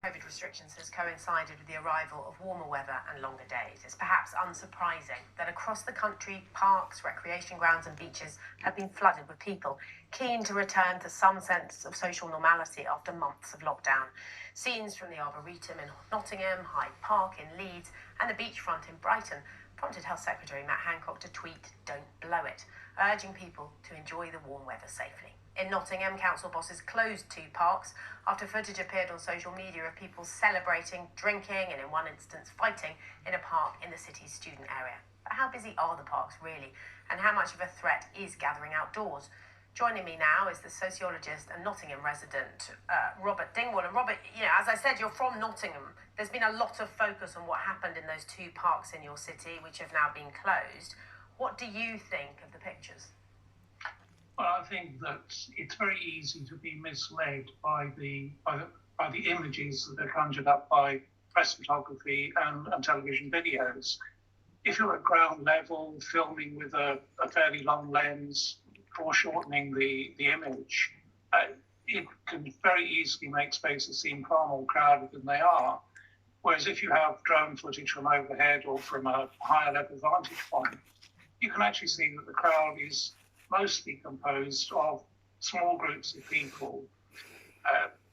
COVID restrictions has coincided with the arrival of warmer weather and longer days. It's perhaps unsurprising that across the country, parks, recreation grounds and beaches have been flooded with people keen to return to some sense of social normality after months of lockdown. Scenes from the Arboretum in Nottingham, Hyde Park in Leeds and the beachfront in Brighton prompted Health Secretary Matt Hancock to tweet, "Don't blow it," urging people to enjoy the warm weather safely. In Nottingham, council bosses closed 2 parks after footage appeared on social media of people celebrating, drinking and in one instance fighting in a park in the city's student area. But how busy are the parks really, and how much of a threat is gathering outdoors? Joining me now is the sociologist and Nottingham resident, Robert Dingwall. And Robert, as I said, you're from Nottingham. There's been a lot of focus on what happened in those 2 parks in your city, which have now been closed. What do you think of the pictures? Well, I think that it's very easy to be misled by the images that are conjured up by press photography and television videos. If you're at ground level, filming with a fairly long lens, foreshortening the image, it can very easily make spaces seem far more crowded than they are. Whereas if you have drone footage from overhead or from a higher level vantage point, you can actually see that the crowd is mostly composed of small groups of people.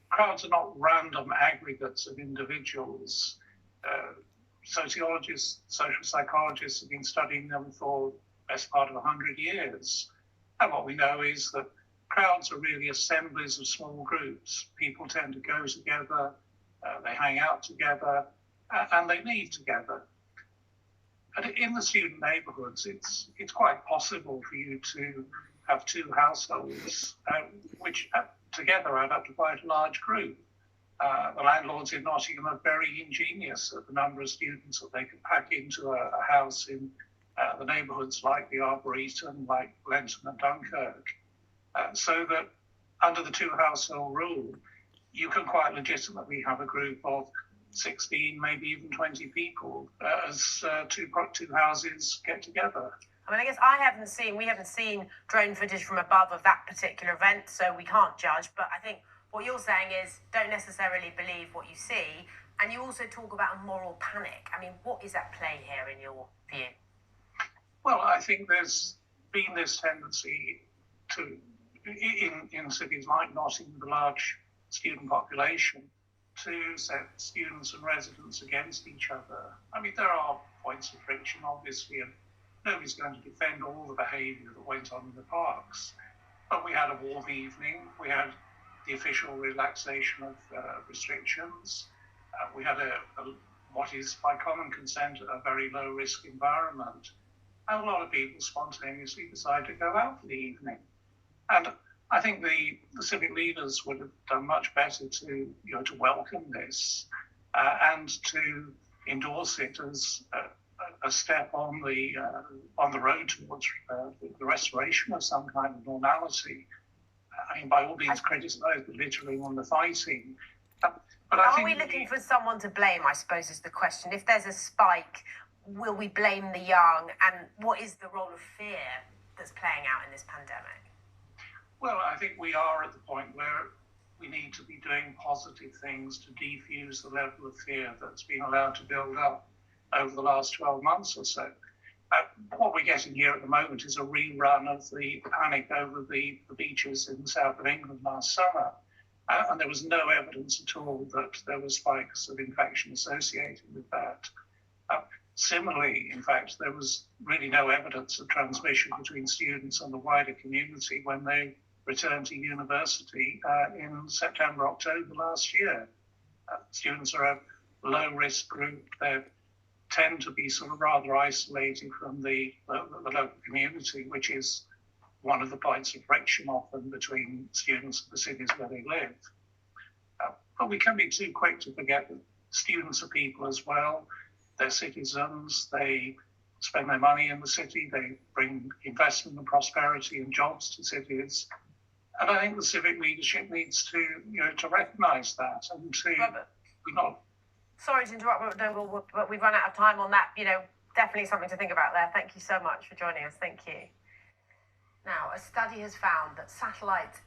Crowds are not random aggregates of individuals. Sociologists, social psychologists have been studying them for the best part of 100 years. And what we know is that crowds are really assemblies of small groups. People tend to go together, they hang out together, and they leave together. And in the student neighbourhoods, it's quite possible for you to have 2 households which together add up to quite a large group. The landlords in Nottingham are very ingenious at the number of students that they can pack into a house in the neighbourhoods like the Arboretum, like Lenton and Dunkirk, so that under the 2 household rule, you can quite legitimately have a group of 16, maybe even 20 people as two houses get together. I mean, I guess we haven't seen drone footage from above of that particular event, so we can't judge. But I think what you're saying is don't necessarily believe what you see. And you also talk about a moral panic. I mean, what is at play here in your view? Well, I think there's been this tendency to, in cities like Nottingham, with a large student population, to set students and residents against each other. I mean, there are points of friction, obviously, and nobody's going to defend all the behaviour that went on in the parks. But we had a warm evening, we had the official relaxation of restrictions, we had what is, by common consent, a very low-risk environment. And a lot of people spontaneously decided to go out for the evening. And I think the civic leaders would have done much better to welcome this and to endorse it as a step on the road towards the restoration of some kind of normality. I mean, by all means, criticise the littering and the fighting. But are we looking for someone to blame, I suppose, is the question. If there's a spike, will we blame the young? And what is the role of fear that's playing out in this pandemic? Well, I think we are at the point where we need to be doing positive things to defuse the level of fear that's been allowed to build up over the last 12 months or so. What we're getting here at the moment is a rerun of the panic over the beaches in the south of England last summer. And there was no evidence at all that there were spikes of infection associated with that. Similarly, in fact, there was really no evidence of transmission between students and the wider community when they returned to university in September, October last year. Students are a low-risk group. They tend to be sort of rather isolated from the local community, which is one of the points of friction often between students and the cities where they live. But we can be too quick to forget that students are people as well. They're citizens, they spend their money in the city, they bring investment and prosperity and jobs to cities. And I think the civic leadership needs to recognise that and to not... Sorry to interrupt, Robert Dingwall, but we've run out of time on that. Definitely something to think about there. Thank you so much for joining us. Thank you. Now, a study has found that satellites